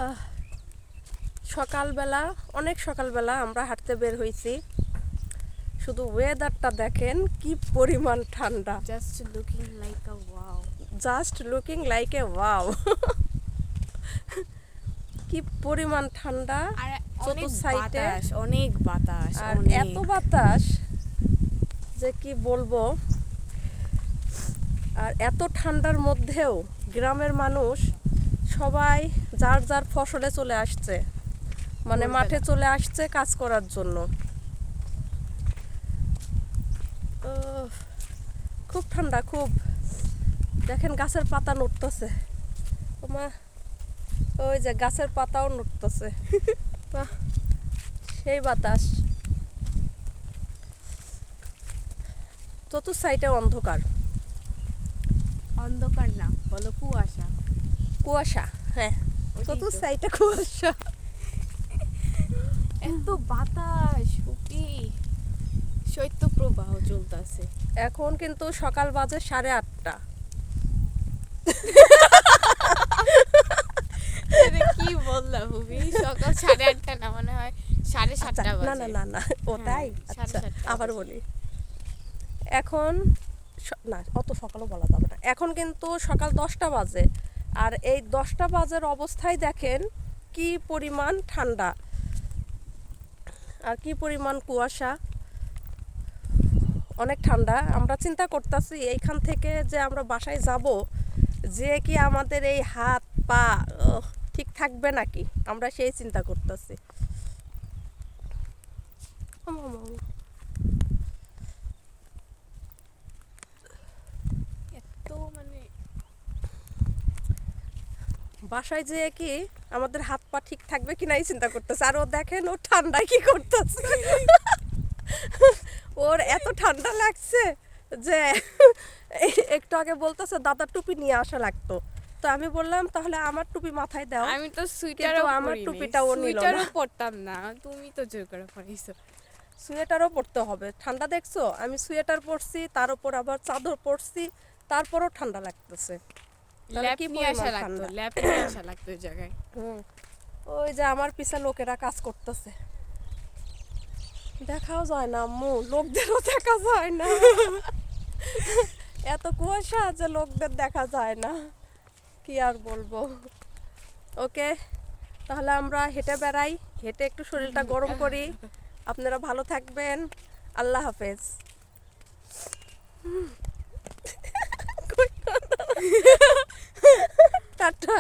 আহ, সকালবেলা অনেক সকালবেলা আমরা হাঁটতে বের হয়েছি। শুধু ওয়েদারটা দেখেন কি পরিমাণ ঠান্ডা। Just looking like a wow. Just looking like a wow. কি পরিমাণ ঠান্ডা আর অনেক চতুর্সাইডে, বাতাস, অনেক বাতাস, আর অনেক। এত বাতাস যে কি বলবো। আর এত ঠান্ডার মধ্যেও গ্রামের মানুষ সবাই যার যার ফসলে চলে আসছে, মানে মাঠে চলে আসছে কাজ করার জন্য। খুব ঠান্ডা, খুব। দেখেন গাছের পাতা নড়তেছে, ওই যে গাছের পাতাও নড়তেছে। বাহ, সেই বাতাস। চতুর সাইডে অন্ধকার, অন্ধকার না, বলো কুয়াশা। কুয়াশা। হ্যাঁ, ওইটাই চতুর তো। সাইডে কুয়াশা। এত বাতাস, উফি, শৈত্য প্রবাহ চলতেছে। এখন কিন্তু সকাল বাজে 8:30। কি বললাম উফি, সকাল 8:30 না, মনে হয় 7:30 বাজে। না না না না, ও তাই। হ্যাঁ, আচ্ছা, 7:30 আবার বাজে। বলি। এখন না, অত সকালও বলা যাবে না। এখন কিন্তু সকাল 10টা বাজে, আর এই 10টা বাজের অবস্থায় দেখেন কি পরিমাণ ঠান্ডা আর কি পরিমাণ কুয়াশা। অনেক ঠান্ডা। আমরা চিন্তা করতেছি এইখান থেকে যে আমরা বাসায় যাব, যে কি আমাদের এই হাত পা ঠিক থাকবে নাকি, আমরা সেই চিন্তা করতেছি। এত মানে বাসায় যেয়ে কি আমাদের হাত পা ঠিক থাকবে কিনা এই চিন্তা করতেছে। আর ও দেখেন ও ঠান্ডায় কি করতেছে। ওর এত ঠান্ডা লাগছে যে একটু আগে বলতেছে দাদার টুপি নিয়ে আসা লাগতো। তো আমি বললাম তাহলে আমার টুপি মাথায় দাও। আমি তো সুইটারও কিন্তু আমার পরিনি, টুপিটাও নিল না। সুইটারও পরতাম না, তুমি তো জোর করে পরিছো। সোয়েটারও পরতে হবে, ঠান্ডা দেখছো। আমি সোয়েটার পরছি, তার উপর আবার চাদর পরছি, তারপরও ঠান্ডা লাগতেছে। তাহলে ল্যাপ কি নিয়ে আসা পরিমাণ লাগতো, ঠান্ডা। ল্যাপ নিয়ে আসা লাগতো ওই জায়গায়। ওই যে আমার পিছে লোকেরা কাজ করতেছে, দেখাও যায় না আম্মু, লোকদেরও দেখা যায় না। এত কুয়াশা যে লোকদের দেখা যায় না, কি আর বলবো। ওকে, তাহলে আমরা হেঁটে বেড়াই, হেঁটে একটু শরীরটা গরম করি। আপনারা ভালো থাকবেন, আল্লাহ হাফেজ। টাটা।